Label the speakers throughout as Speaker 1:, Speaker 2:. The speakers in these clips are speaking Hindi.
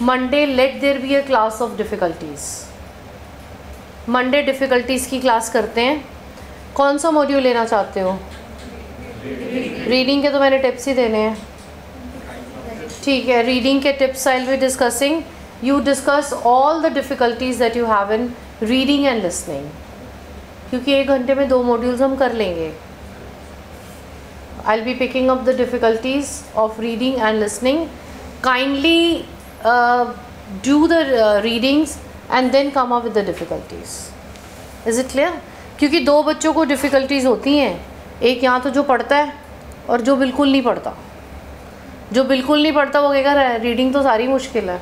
Speaker 1: Monday let there be a class of difficulties. Monday difficulties की क्लास करते हैं। कौन सा मॉड्यूल लेना चाहते हो? रीडिंग के तो मैंने टिप्स ही देने हैं। ठीक है, रीडिंग के tips I will be discussing. You discuss all the difficulties that you have in reading and listening, क्योंकि 1 घंटे में 2 मॉड्यूल्स हम कर लेंगे। I will be picking up the difficulties of reading and listening. Kindly do the readings and then come up with the difficulties. Is it clear? क्योंकि 2 बच्चों को डिफ़िकल्टीज़ होती हैं, एक यहाँ तो जो पढ़ता है और जो बिल्कुल नहीं पढ़ता। जो बिल्कुल नहीं पढ़ता वो कहेगा रीडिंग तो सारी मुश्किल है।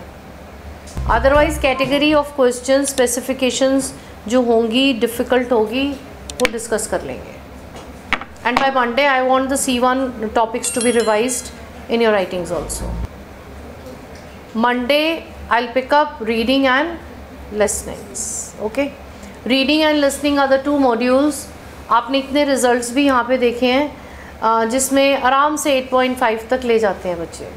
Speaker 1: Otherwise category of question specifications जो होंगी डिफ़िकल्ट होगी वो डिस्कस कर लेंगे। And by Monday I want the C1 topics to be revised in your writings also. Monday I will pick up reading and listenings. Okay, reading and listening are the 2 modules. आपने इतने रिजल्ट्स भी यहाँ पे देखे हैं जिसमें आराम से 8.5 तक ले जाते हैं बच्चे।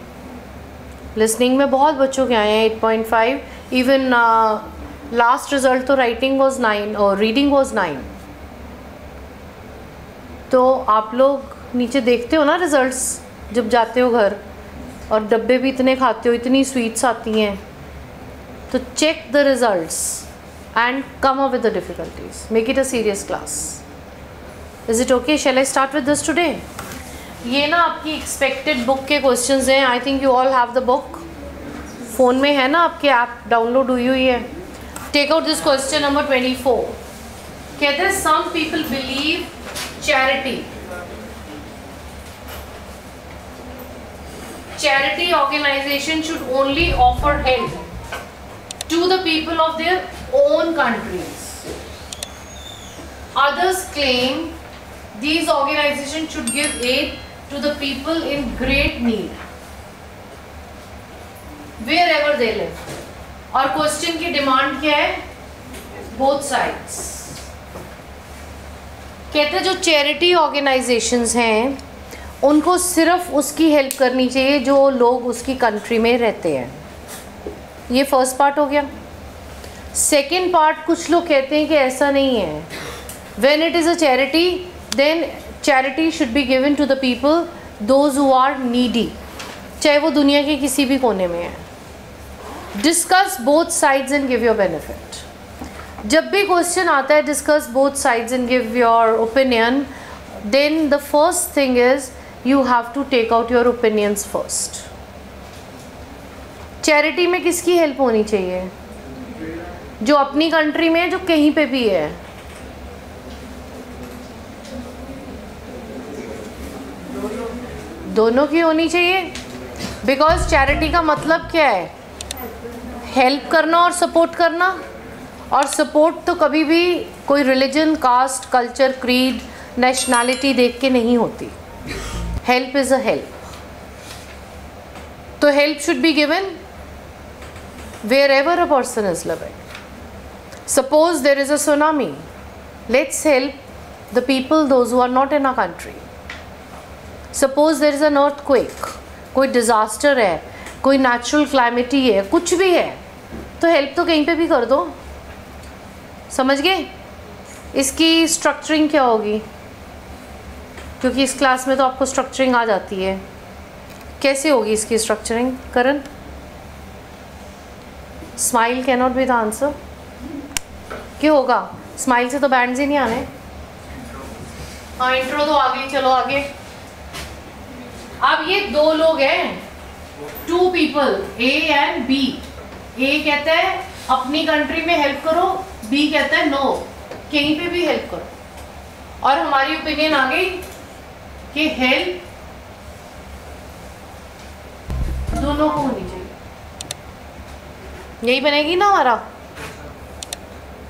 Speaker 1: लिसनिंग में बहुत बच्चों के आए हैं 8.5। इवन लास्ट रिज़ल्ट तो राइटिंग वाज 9 और रीडिंग वाज 9। तो आप लोग नीचे देखते हो ना रिज़ल्ट्स जब जाते हो घर, और डब्बे भी इतने खाते हो, इतनी स्वीट्स आती हैं। तो check the results and come up with the difficulties. Make it a serious class. Is it okay? Shall I start with this today? ये ना आपकी एक्सपेक्टेड बुक के क्वेश्चंस हैं। I think you all have the book. Phone में है ना आपके, ऐप डाउनलोड हुई हुई है। Take out this question number 24। कहते हैं some people believe charity organization should only offer help to the people of their own countries. Others claim these organizations should give aid to the people in great need wherever they live. और क्वेश्चन की डिमांड क्या है? Both sides. कहते हैं जो चैरिटी ऑर्गेनाइजेशंस हैं उनको सिर्फ उसकी हेल्प करनी चाहिए जो लोग उसकी कंट्री में रहते हैं। ये फर्स्ट पार्ट हो गया। सेकेंड पार्ट, कुछ लोग कहते हैं कि ऐसा नहीं है। When it is a charity then charity should be given to the people those who are needy, चाहे वो दुनिया के किसी भी कोने में है। Discuss both sides and give your benefit. जब भी क्वेश्चन आता है discuss both sides and give your opinion, then the first thing is you have to take out your opinions first. चैरिटी में किसकी हेल्प होनी चाहिए? जो अपनी कंट्री में, जो कहीं पे भी है। दोनों की होनी चाहिए। बिकॉज चैरिटी का मतलब क्या है? हेल्प करना और सपोर्ट करना। और सपोर्ट तो कभी भी कोई religion, caste, culture, creed, nationality देख के नहीं होती। Help is a help. So help should be given wherever a person is living. Suppose there is a tsunami. Let's help the people, those who are not in our country. Suppose there is an earthquake. कोई disaster है, कोई natural calamity है, कुछ भी है, तो help तो कहीं पे भी कर दो। समझ गए? इसकी structuring क्या होगी? क्योंकि इस क्लास में तो आपको स्ट्रक्चरिंग आ जाती है। कैसे होगी इसकी structuring? Karan, smile can not be the answer. क्यों होगा? स्माइल से तो बैंड्स ही नहीं आने। हाँ, इंट्रो तो आ गई, चलो आगे। अब ये 2 लोग हैं, 2 पीपल, ए एंड बी। ए कहता है अपनी कंट्री में हेल्प करो, बी कहता है नो, कहीं पे भी हेल्प करो। और हमारी ओपिनियन आ गई कि हेल्प दोनों को होनी चाहिए। यही बनेगी ना हमारा?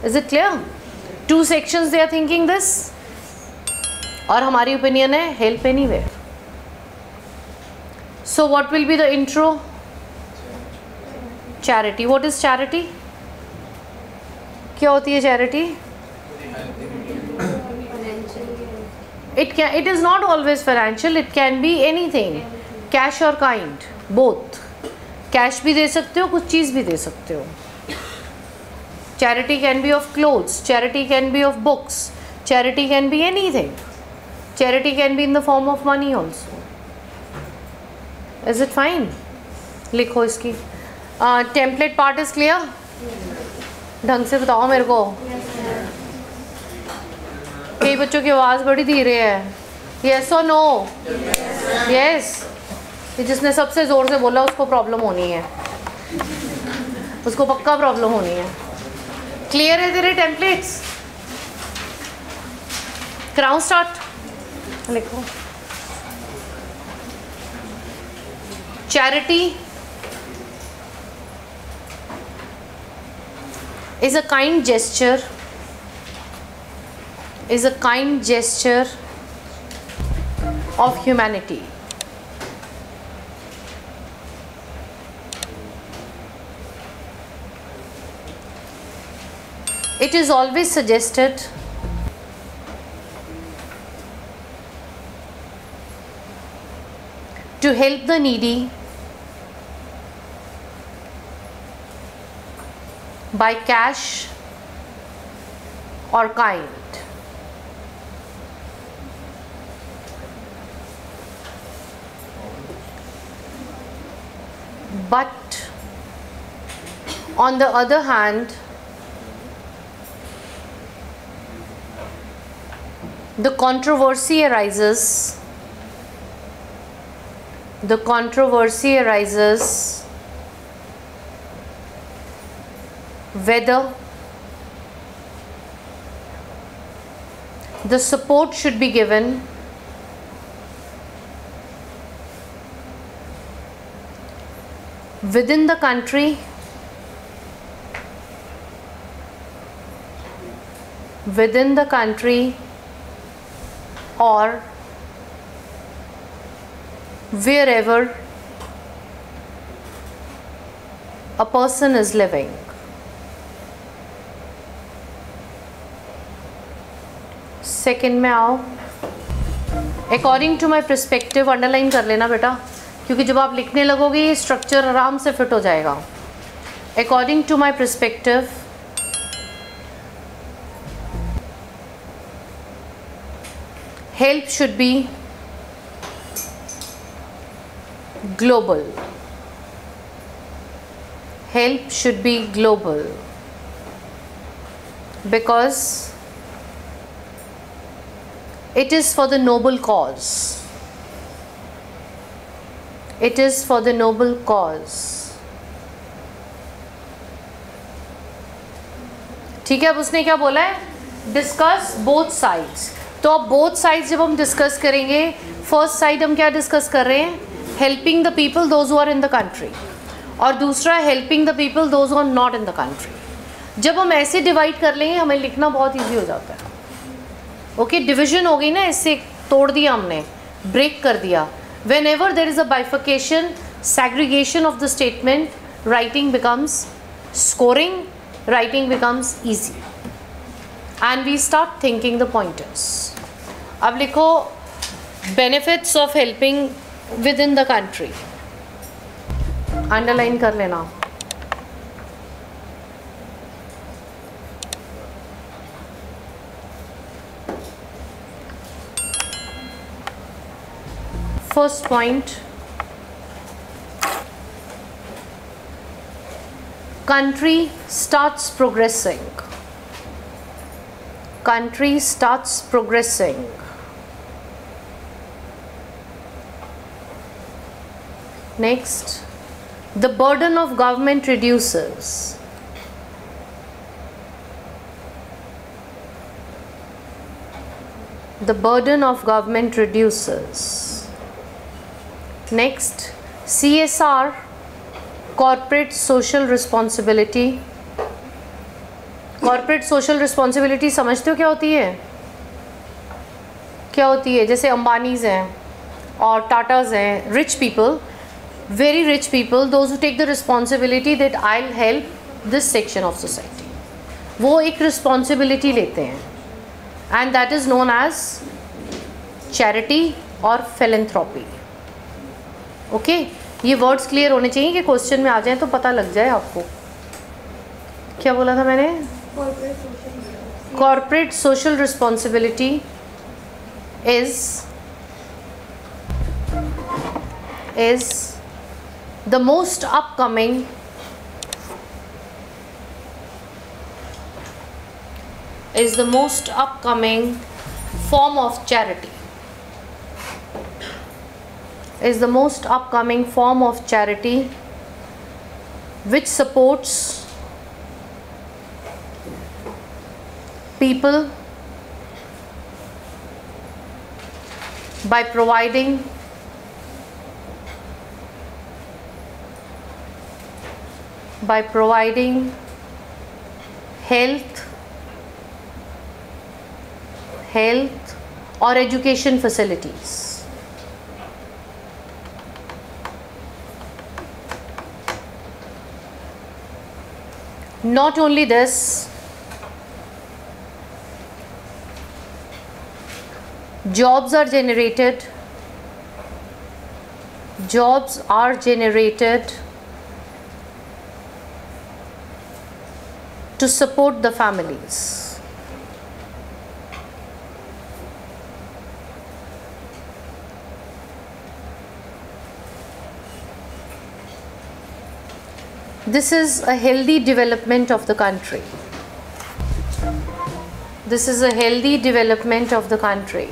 Speaker 1: Is it clear? 2 sections they are thinking this, और हमारी ओपिनियन है help anywhere. So what will be the intro? Charity. What is charity? क्या होती है charity? It is not always financial, it can be anything, cash or kind, both. Cash भी दे सकते हो, कुछ चीज़ भी दे सकते हो. Charity can be of clothes, charity can be of books, charity can be anything. Charity can be in the form of money also. Is it fine? लिखो इसकी. Template part is clear? ढंग से बताओ मेरे को. कई बच्चों की आवाज़ बड़ी धीरे है. Yes or no? Yes. ये जिसने सबसे ज़ोर से बोला उसको प्रॉब्लम होनी है, उसको पक्का प्रॉब्लम होनी है. क्लियर है तेरे टेम्पलेट्स? कराऊं स्टार्ट? लिखो. Charity is a kind gesture, is a kind gesture of humanity. It is always suggested to help the needy by cash or kind. But on the other hand, the controversy arises whether the support should be given within the country or wherever a person is living. Second में आओ. According to my perspective underline कर लेना बेटा, क्योंकि जब आप लिखने लगोगे ये स्ट्रक्चर आराम से फिट हो जाएगा. According to my perspective, help should be global. Help should be global because it is for the noble cause. It is for the noble cause. ठीक है. अब उसने क्या बोला है? Discuss both sides. तो अब बोथ साइड्स जब हम डिस्कस करेंगे, फर्स्ट साइड हम क्या डिस्कस कर रहे हैं? Helping the people those who are in the country, और दूसरा helping the people those who are not in the country. जब हम ऐसे डिवाइड कर लेंगे हमें लिखना बहुत ईजी हो जाता है. ओके, डिविजन हो गई ना, इससे तोड़ दिया हमने, ब्रेक कर दिया. When ever there is a बाइफिकेशन, segregation of the statement, writing becomes scoring, writing becomes easy, and we start thinking the pointers. अब लिखो benefits of helping within the country. Underline कर लेना. First point, country starts progressing. Country starts progressing. Next, the burden of government reduces. The burden of government reduces. Next, CSR, corporate social responsibility. Corporate social responsibility समझते हो क्या होती है? क्या होती है? जैसे अंबानीज़ हैं और टाटाज हैं, rich people, very rich people, those who take the responsibility that I will help this section of society. वो एक रिस्पॉन्सिबिलिटी लेते हैं and that is known as charity और फिलैंथ्रोपी. ओके, ये वर्ड्स क्लियर होने चाहिए कि क्वेश्चन में आ जाए तो पता लग जाए आपको। क्या बोला था मैंने? Corporate social responsibility is the most upcoming form of charity. Is the most upcoming form of charity which supports people by providing health or education facilities. Not only this, jobs are generated to support the families. This is a healthy development of the country. This is a healthy development of the country.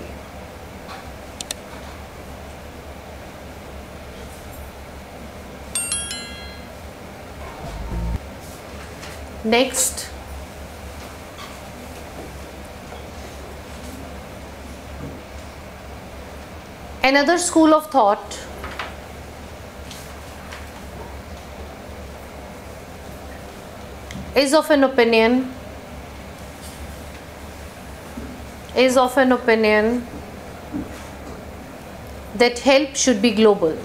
Speaker 1: Next, another school of thought is of an opinion that help should be global.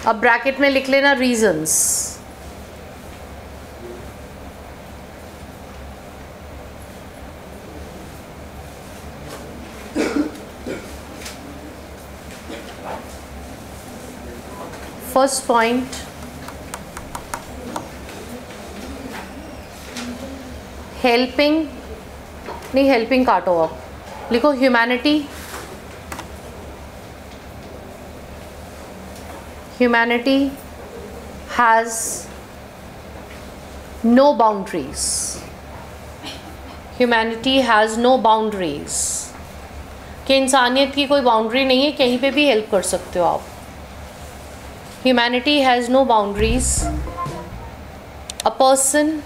Speaker 1: अब ब्रैकेट में लिख लेना रीजंस। फर्स्ट पॉइंट, हेल्पिंग नहीं, हेल्पिंग काटो, अब लिखो humanity has no boundaries. Humanity has no boundaries. कि इंसानियत की कोई बाउंड्री नहीं है, कहीं पे भी हेल्प कर सकते हो आप। Humanity has no boundaries. A person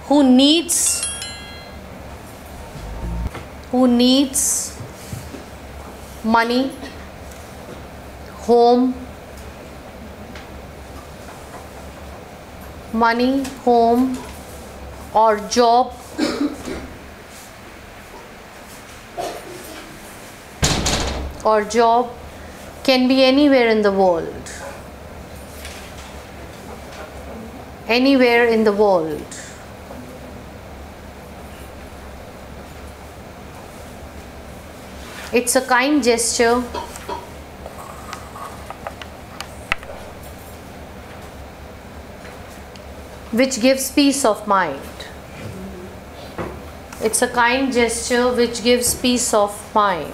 Speaker 1: who needs money, home, or job can be anywhere in the world. It's a kind gesture which gives peace of mind. It's a kind gesture which gives peace of mind.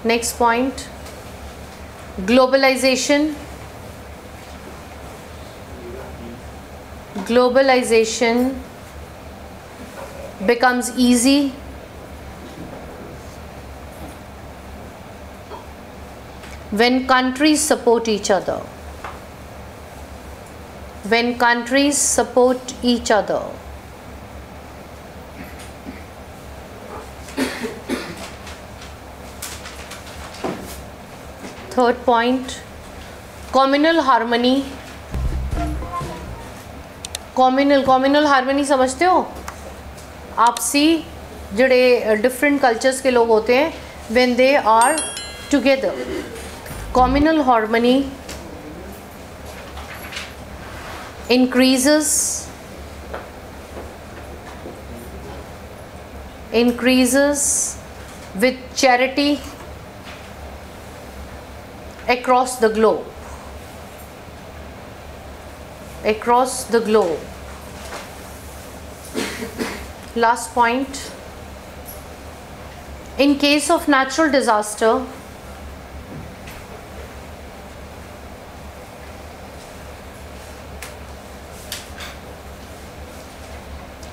Speaker 1: Next point, globalization becomes easy when countries support each other. Third point, communal harmony. communal harmony समझते हो? आपसी जड़े different cultures के लोग होते हैं, when they are together. Communal harmony increases with charity across the globe. Last point, in case of natural disaster,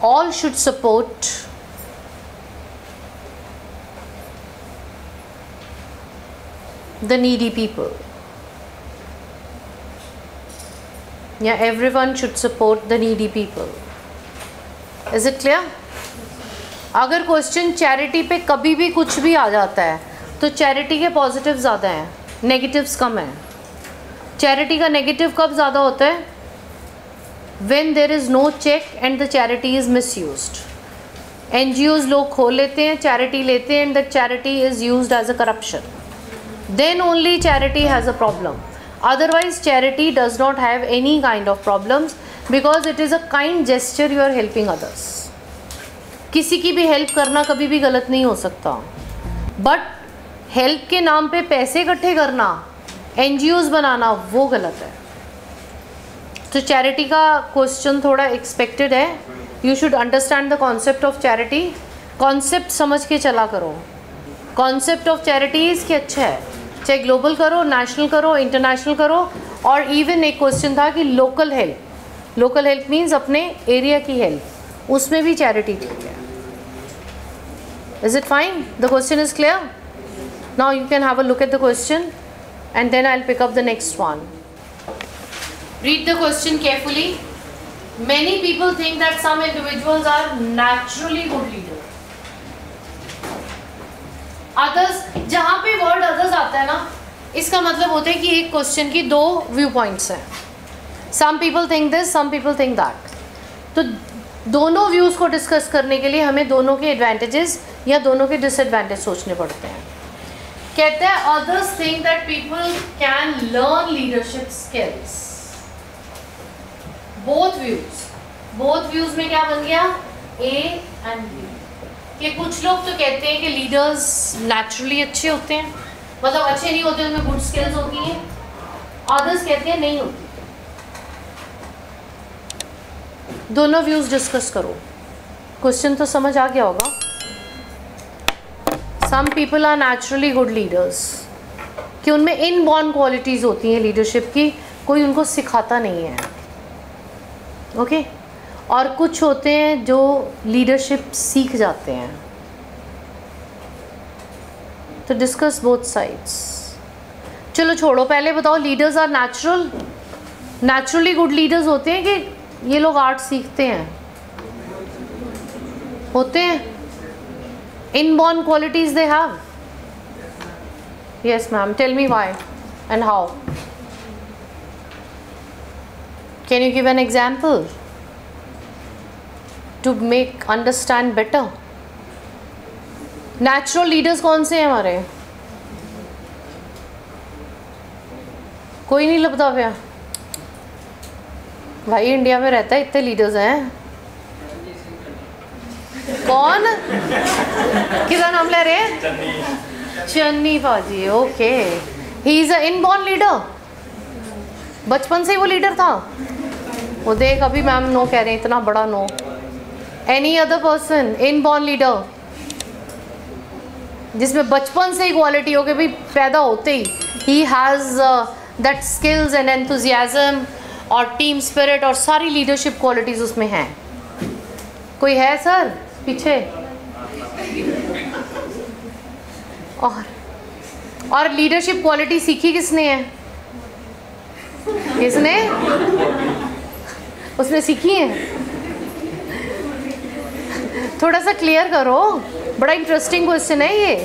Speaker 1: all should support the needy people. Yeah, everyone should support the needy people. Is it clear? अगर क्वेश्चन चैरिटी पे कभी भी कुछ भी आ जाता है तो चैरिटी के पॉजिटिव ज़्यादा हैं, नेगेटिव्स कम हैं. चैरिटी का नेगेटिव कब ज़्यादा होता है? When there is no check and the charity is misused. NGOs लोग खोल लेते हैं, चैरिटी लेते हैं, and the charity is used as a corruption. Then only charity has a problem. Otherwise charity does not have any kind of problems because it is a kind gesture, you are helping others. किसी की भी हेल्प करना कभी भी गलत नहीं हो सकता, बट हेल्प के नाम पे पैसे इकट्ठे करना, NGOs बनाना, वो गलत है. तो चैरिटी का क्वेश्चन थोड़ा एक्सपेक्टेड है. You should understand the concept of charity. Concept समझ के चला करो. कॉन्सेप्ट ऑफ चैरिटी इसके अच्छा है, चाहे ग्लोबल करो, नेशनल करो, इंटरनेशनल करो. और इवन एक क्वेश्चन था कि local help. Local help means अपने एरिया की हेल्प, उसमें भी चैरिटी ठीक है. Is it fine? The question is clear? Now you can have a look at the question and then I'll pick up the next one. Read the question carefully. Many people think that some individuals are naturally good leaders. Others, जहाँ पे word others आता है ना, इसका मतलब होता है कि एक क्वेश्चन की दो व्यू पॉइंट्स हैं. Some people think this, some people think that. तो दोनों व्यूज़ को डिस्कस करने के लिए हमें दोनों के एडवांटेजेस या दोनों के डिसएडवांटेज सोचने पड़ते हैं. कहते हैं others think that people can learn leadership skills. Both views में क्या बन गया? A and B. कि कुछ लोग तो कहते हैं कि लीडर्स नेचुरली अच्छे होते हैं, मतलब अच्छे नहीं होते, उनमें गुड स्किल्स होती हैं. अदर्स कहते हैं नहीं होती. दोनों व्यूज डिस्कस करो. क्वेश्चन तो समझ आ गया होगा. Some people are naturally good leaders, कि उनमें इनबॉर्न क्वालिटीज़ होती हैं लीडरशिप की, कोई उनको सिखाता नहीं है. ओके और कुछ होते हैं जो लीडरशिप सीख जाते हैं. तो डिस्कस बोथ साइड्स. चलो छोड़ो, पहले बताओ leaders are naturally good leaders होते हैं कि ये लोग आर्ट सीखते हैं? होते हैं. Inborn qualities they have. Yes ma'am, tell me why and how. Can you give an example to make understand better? Natural leaders कौन से हैं हमारे? कोई नहीं लपता पाया भाई. इंडिया में रहता है, इतने लीडर्स हैं. कौन? किसका नाम ले रहे हैं? चन्नी पाजी. Okay, he is a inborn leader. बचपन से ही वो लीडर था. वो देख अभी मैम नो कह रहे हैं, इतना बड़ा no. Any other person inborn leader जिसमें बचपन से ही क्वालिटी हो, कि भाई पैदा होते ही ही has that skills and enthusiasm और टीम स्पिरिट और सारी लीडरशिप क्वालिटीज़ उसमें हैं. कोई है सर पीछे? और लीडरशिप क्वालिटी सीखी किसने है? किसने? उसने सीखी है. थोड़ा सा क्लियर करो, बड़ा इंटरेस्टिंग क्वेश्चन है ये.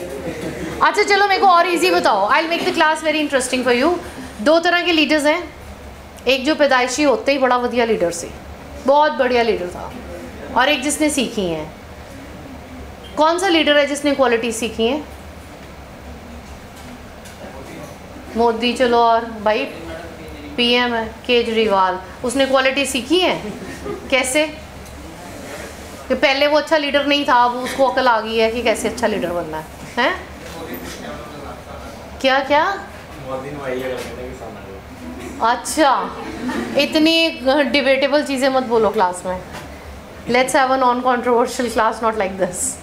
Speaker 1: अच्छा चलो मेरे को और इजी बताओ. I will make the class very interesting for you. दो तरह के लीडर्स हैं. एक जो पैदाइशी होते ही बड़ा बढ़िया लीडर से, बहुत बढ़िया लीडर था, और एक जिसने सीखी हैं. कौन सा लीडर है जिसने क्वालिटी सीखी है? मोदी. चलो और भाई पीएम है केजरीवाल, उसने क्वालिटी सीखी है कैसे? कि पहले वो अच्छा लीडर नहीं था, अब उसको अकल आ गई है कि कैसे अच्छा लीडर बनना है? क्या क्या? अच्छा, इतनी डिबेटेबल चीज़ें मत बोलो क्लास में. Let's have a non controversial class, not like this.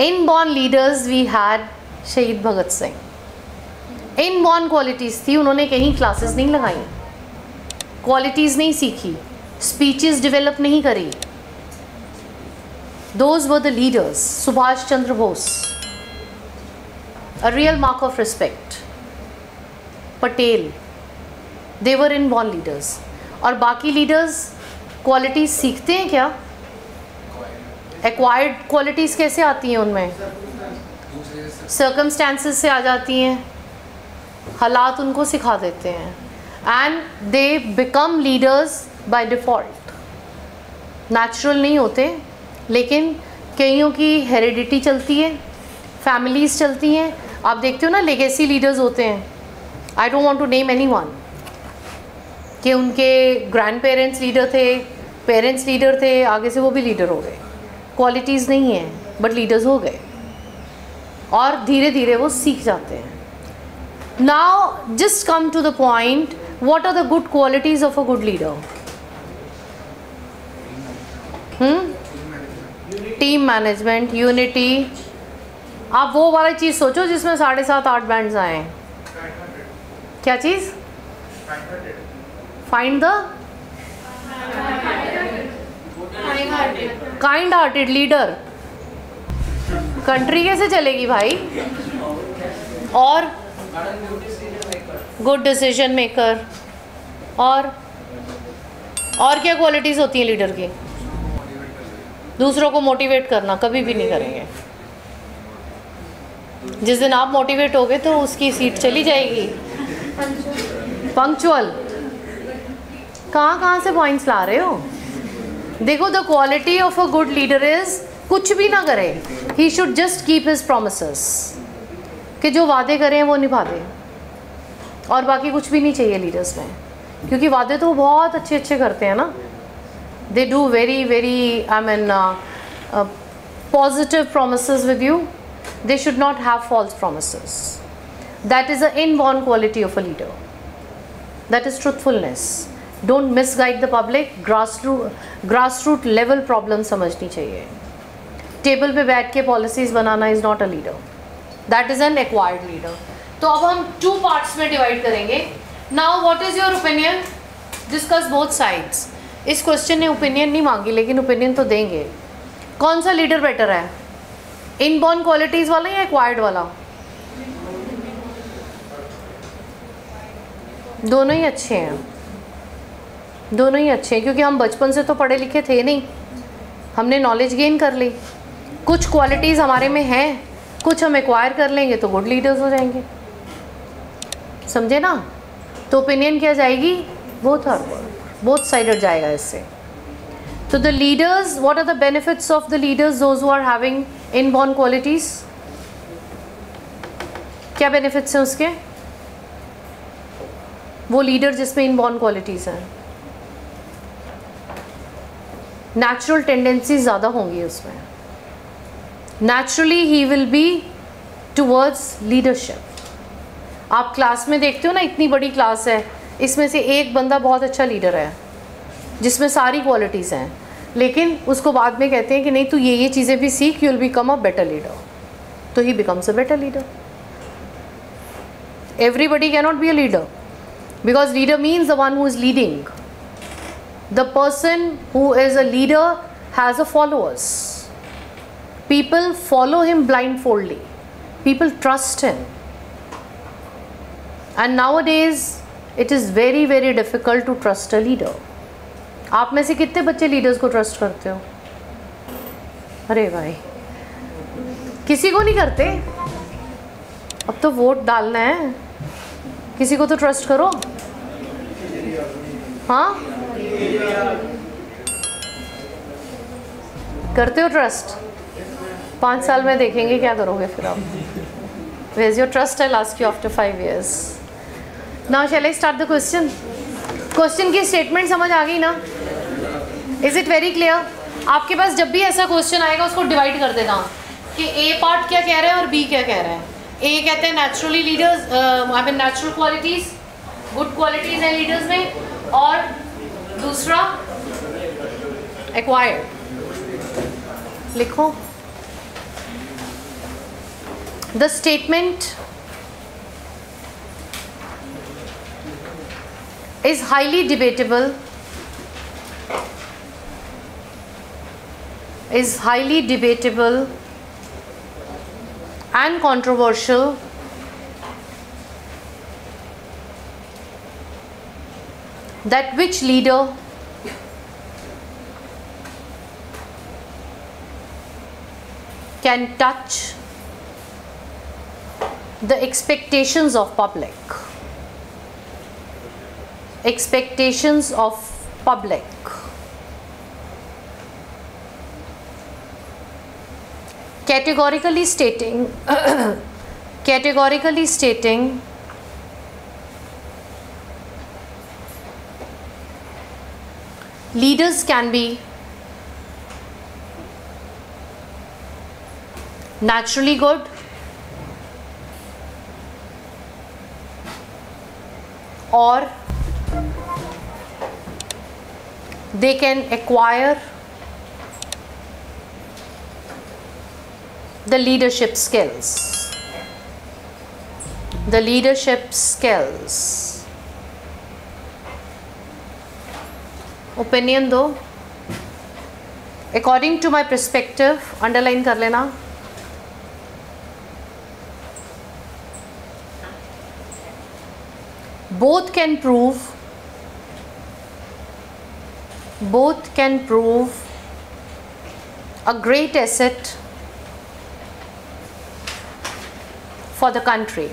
Speaker 1: Inborn leaders we had शहीद भगत सिंह. इनबॉर्न क्वालिटीज़ थी, उन्होंने कहीं क्लासेस नहीं लगाई, क्वालिटीज़ नहीं सीखी, स्पीचेस डेवलप नहीं करी. Those were the leaders. Subhash Chandra Bose, a real mark of respect. Patel, they were inborn leaders. और बाकी leaders qualities सीखते हैं क्या? Acquired qualities कैसे आती हैं उनमें? Circumstances से आ जाती हैं, हालात उनको सिखा देते हैं, and they become leaders by default. Natural नहीं होते, लेकिन कईयों की हेरिडिटी चलती है, फैमिलीज़ चलती हैं. आप देखते हो ना, लेगेसी लीडर्स होते हैं. I don't want to name anyone, कि उनके ग्रैंड पेरेंट्स लीडर थे, पेरेंट्स लीडर थे, आगे से वो भी लीडर हो गए. क्वालिटीज़ नहीं हैं बट लीडर्स हो गए, और धीरे धीरे वो सीख जाते हैं. Now just come to the point, what are the good qualities of a good leader? Team management, unity. आप वो वाली चीज़ सोचो जिसमें 7.5-8 बैंड्स आए हैं. क्या चीज़? Find the kind hearted leader. Country कैसे चलेगी भाई? और गुड डिसीजन मेकर. और क्या क्वालिटीज़ होती हैं लीडर की? दूसरों को मोटिवेट करना. कभी भी नहीं करेंगे. जिस दिन आप मोटिवेट होगे तो उसकी सीट चली जाएगी. पंक्चुअल. कहाँ से पॉइंट्स ला रहे हो? देखो, the quality of a good leader is कुछ भी ना करे, he should just keep his promises, कि जो वादे करें वो निभा दे, और बाकी कुछ भी नहीं चाहिए लीडर्स में. क्योंकि वादे तो वो बहुत अच्छे करते हैं ना. They do very positive promises with you. They should not have false promises. That is an inborn quality of a leader. That is truthfulness. Don't misguide the public. Grassroot level problem समझनी चाहिए. टेबल पे बैठ के policies banana is not a leader. That is an acquired leader. तो अब हम 2 parts में डिवाइड करेंगे. Now what is your opinion? Discuss both sides. इस क्वेश्चन ने ओपिनियन नहीं मांगी, लेकिन ओपिनियन तो देंगे. कौन सा लीडर बेटर है, इनबॉर्न क्वालिटीज़ वाला या एक्वायर्ड वाला? दोनों ही अच्छे हैं, दोनों ही अच्छे हैं. क्योंकि हम बचपन से तो पढ़े लिखे थे नहीं, हमने नॉलेज गेन कर ली. कुछ क्वालिटीज़ हमारे में हैं, कुछ हम एक्वायर कर लेंगे तो गुड लीडर्स हो जाएंगे. समझे ना? तो ओपिनियन क्या जाएगी? बोथ साइडेड जाएगा इससे. तो the leaders, what are the benefits of the leaders those who are having inborn qualities? क्या बेनिफिट्स हैं उसके? वो लीडर जिसमें इनबॉर्न क्वालिटीज हैं, नेचुरल टेंडेंसीज ज़्यादा होंगी उसमें. Naturally he will be towards leadership. आप क्लास में देखते हो ना, इतनी बड़ी क्लास है, इसमें से एक बंदा बहुत अच्छा लीडर है जिसमें सारी क्वालिटीज़ हैं, लेकिन उसको बाद में कहते हैं कि नहीं तू ये चीज़ें भी सीख, you will become a better leader. तो he becomes a better leader. Everybody can not be a leader, because leader means the one who is leading. The person who is a leader has a followers. People follow him blindfoldly. People trust him. And nowadays it is very difficult to trust a leader. आप में से कितने बच्चे लीडर्स को ट्रस्ट करते हो? अरे भाई, किसी को नहीं करते. अब तो वोट डालना है, किसी को तो ट्रस्ट करो. हाँ, करते हो ट्रस्ट? 5 साल में देखेंगे क्या करोगे फिर आप. Where's your trust? I'll ask you after 5 years. Now shall I start the question. Question की स्टेटमेंट समझ आ गई ना? Is it very clear? आपके पास जब भी ऐसा क्वेश्चन आएगा उसको डिवाइड कर देना कि ए पार्ट क्या कह रहा है और बी क्या कह रहा है. ए कहते हैं naturally leaders, I mean natural qualities, good qualities हैं लीडर्स में, और दूसरा एक्वायर्ड. लिखो. The statement is highly debatable, and controversial that which leader can touch the expectations of public. Categorically stating leaders can be naturally good or they can acquire the leadership skills. Opinion दो. According to my perspective, underline कर लेना. Both can prove a great asset for the country.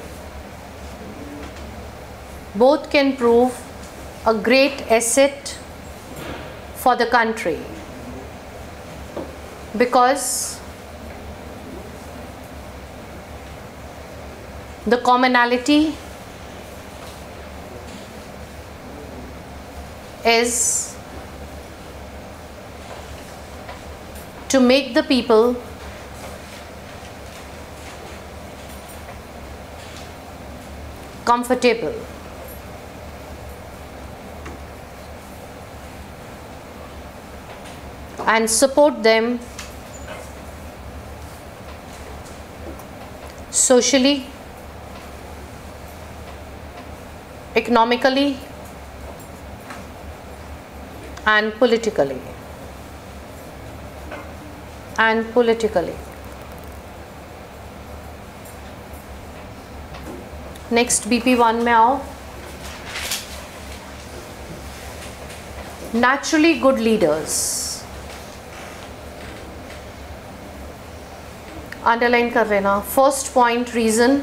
Speaker 1: Both can prove a great asset for the country because the commonality is to make the people comfortable. And support them socially, economically, and politically. Next BP1 में आओ. Naturally good leaders. अंडरलाइन कर लेना. First point reason.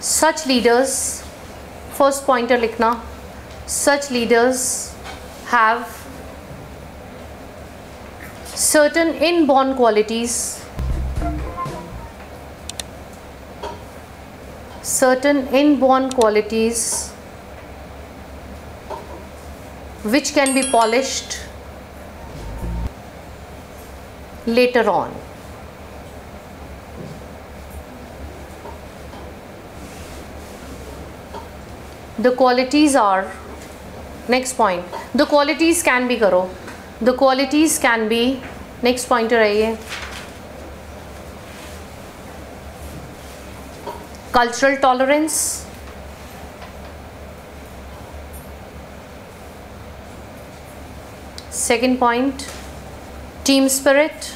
Speaker 1: Such leaders, first pointer लिखना. Such leaders have certain inborn qualities which can be polished later on. The qualities are, next point, the qualities can be करो. The qualities can be, next pointer आइए. Cultural tolerance, second point, team spirit,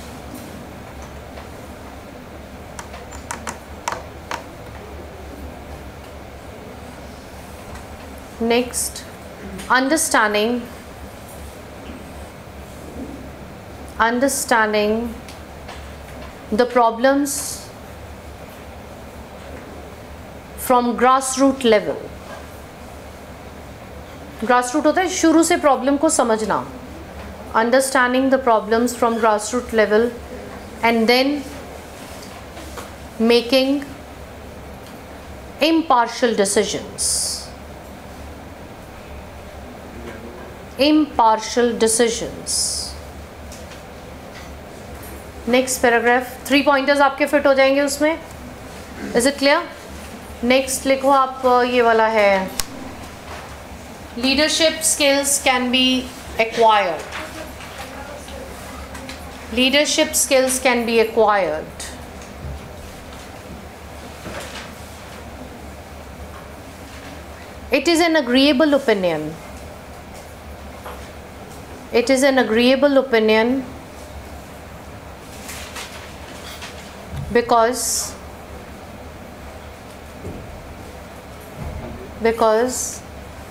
Speaker 1: next understanding the problems from grassroots level. grassroots होता है शुरू से प्रॉब्लम को समझना. understanding the problems from grassroots level and then making impartial decisions. Impartial decisions. Next paragraph, 3 pointers आपके फिट हो जाएंगे उसमें. Is it clear? Next लिखो आप, ये वाला है, leadership skills can be acquired. Leadership skills can be acquired. It is an agreeable opinion. It is an agreeable opinion because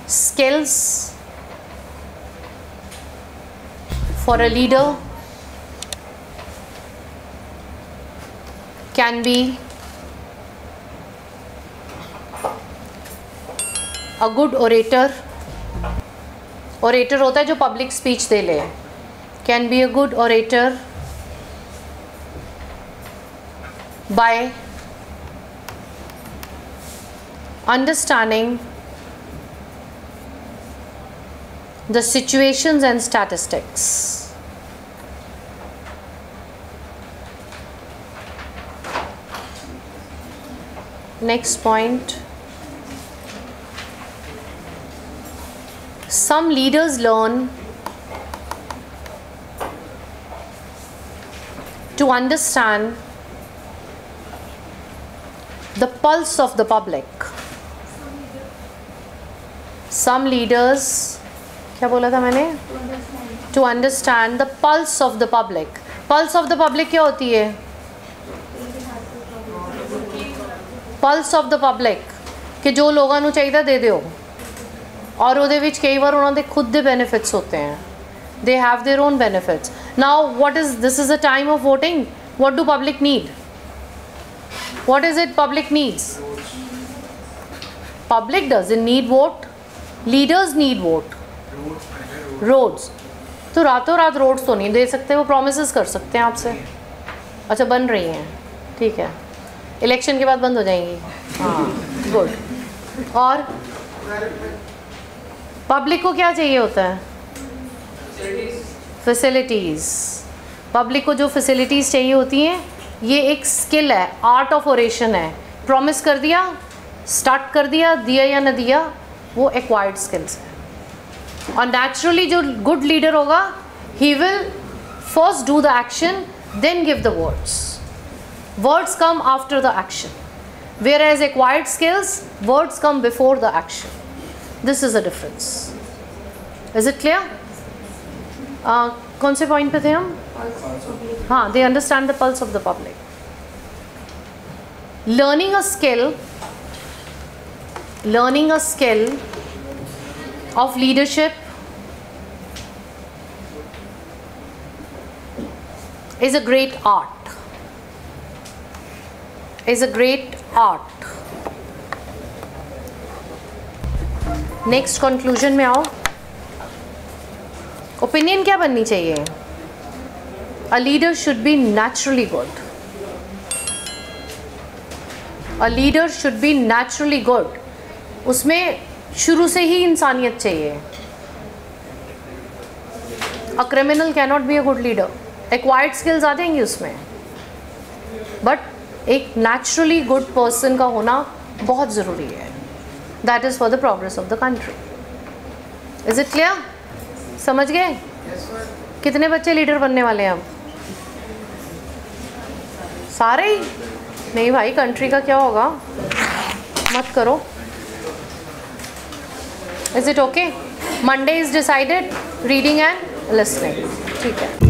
Speaker 1: skills for a leader can be a good orator. Orator होता है जो पब्लिक स्पीच दे ले. Can be a good orator by understanding the situations and statistics. Next point. Some leaders learn to understand the pulse of the public. Some leaders, क्या बोला था मैंने? To understand the pulse of the public. Pulse of the public क्या होती है? Pulse of the public कि जो लोगों ਨੂੰ ਚਾਹੀਦਾ ਦੇ ਦਿਓ, और ਉਹਦੇ ਵਿੱਚ ਕਈ ਵਾਰ ਉਹਨਾਂ ਦੇ ਖੁਦ ਦੇ benefits होते हैं. They have their own benefits. Now this is a time of voting. What do public need? What is it public needs? Public doesn't need vote. Leaders need vote. Roads. तो रातों रात roads तो नहीं दे सकते, वो promises कर सकते हैं आपसे. अच्छा बन रही हैं, ठीक है, इलेक्शन के बाद बंद हो जाएंगी. हाँ गुड. और पब्लिक को क्या चाहिए होता है? फैसिलिटीज़. पब्लिक को जो फैसिलिटीज़ चाहिए होती हैं, ये एक स्किल है, आर्ट ऑफ ओरेशन है. प्रॉमिस कर दिया, स्टार्ट कर दिया, दिया या न दिया, वो एक्वायर्ड स्किल्स है. और नेचुरली जो गुड लीडर होगा, he will first do the action, then give the words. Words come after the action, whereas acquired skills, words come before the action. This is a difference. Is it clear? कौन से पॉइंट पे थे हम? हाँ, they understand the pulse of the public. Learning a skill of leadership is a great art. Next conclusion में आओ. ओपिनियन क्या बननी चाहिए? A leader should be naturally good. A leader should be naturally good. उसमें शुरू से ही इंसानियत चाहिए. A criminal can not be a good leader. Acquired skills आ जाएंगी उसमें, बट एक नेचुरली गुड पर्सन का होना बहुत ज़रूरी है. That is for the progress of the country. Is it clear? समझ गए? कितने बच्चे लीडर बनने वाले हैं अब? सारे ही? नहीं भाई, कंट्री का क्या होगा? मत करो. Is it okay? Monday is decided. Reading and listening. ठीक है.